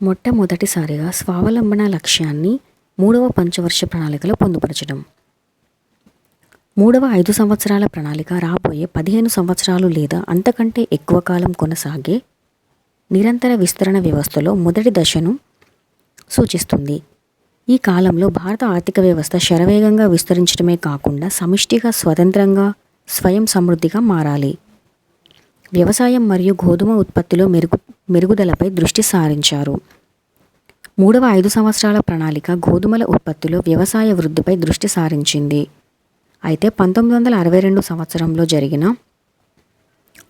మొట్టమొదటిసారిగా స్వావలంబన లక్ష్యాన్ని మూడవ పంచవర్ష ప్రణాళికలో పొందుపరచడం. మూడవ 5 సంవత్సరాల ప్రణాళిక రాబోయే 15 సంవత్సరాలు లేదా అంతకంటే ఎక్కువ కాలం కొనసాగే నిరంతర విస్తరణ వ్యవస్థలో మొదటి దశను సూచిస్తుంది. ఈ కాలంలో భారత ఆర్థిక వ్యవస్థ శరవేగంగా విస్తరించడమే కాకుండా సమిష్టిగా, స్వతంత్రంగా, స్వయం సమృద్ధిగా మారాలి. వ్యవసాయం మరియు గోధుమ ఉత్పత్తిలో మెరుగుదలపై దృష్టి సారించారు. మూడవ 5 సంవత్సరాల ప్రణాళిక గోధుమల ఉత్పత్తిలో వ్యవసాయ వృద్ధిపై దృష్టి సారించింది. అయితే 1962 సంవత్సరంలో జరిగిన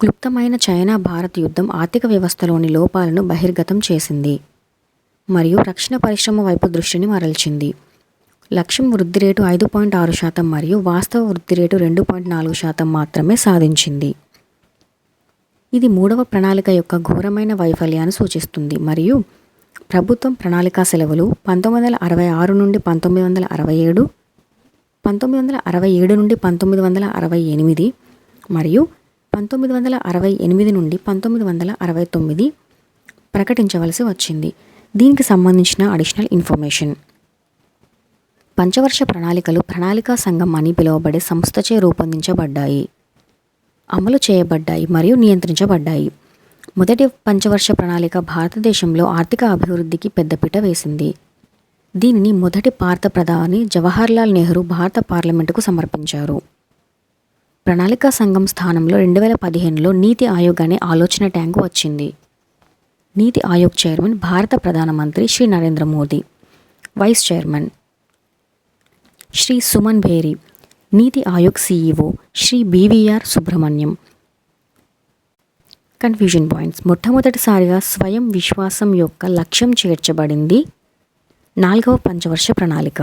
క్లుప్తమైన చైనా భారత్ యుద్ధం ఆర్థిక వ్యవస్థలోని లోపాలను బహిర్గతం చేసింది మరియు రక్షణ పరిశ్రమ వైపు దృష్టిని మరల్చింది. లక్ష్యం వృద్ధి రేటు 5.6% మరియు వాస్తవ వృద్ధి రేటు 2.4% మాత్రమే సాధించింది. ఇది మూడవ ప్రణాళిక యొక్క ఘోరమైన వైఫల్యాన్ని సూచిస్తుంది మరియు ప్రభుత్వం ప్రణాళికా సెలవులు 1966 నుండి 1967, 1967 నుండి 1968 మరియు 1968 నుండి 1969 ప్రకటించవలసి వచ్చింది. దీనికి సంబంధించిన అడిషనల్ ఇన్ఫర్మేషన్. పంచవర్ష ప్రణాళికలు ప్రణాళికా సంఘం అని పిలువబడే సంస్థచే రూపొందించబడ్డాయి, అమలు చేయబడ్డాయి మరియు నియంత్రించబడ్డాయి. మొదటి పంచవర్ష ప్రణాళిక భారతదేశంలో ఆర్థిక అభివృద్ధికి పెద్దపీట వేసింది. దీనిని మొదటి భారత ప్రధాని జవహర్లాల్ నెహ్రూ భారత పార్లమెంటుకు సమర్పించారు. ప్రణాళికా సంఘం స్థానంలో 2015లో నీతి ఆయోగ్ అనే ఆలోచన ట్యాంకు వచ్చింది. నీతి ఆయోగ్ చైర్మన్ భారత ప్రధానమంత్రి Shri Narendra Modi, vice chairman Shri Suman Bery, Niti Aayog CEO Shri BVR Subrahmanyam. Confusion points. మొట్టమొదటిసారిగా స్వయం విశ్వాసం యొక్క లక్ష్యం చేర్చబడింది 4వ పంచవర్ష ప్రణాళిక.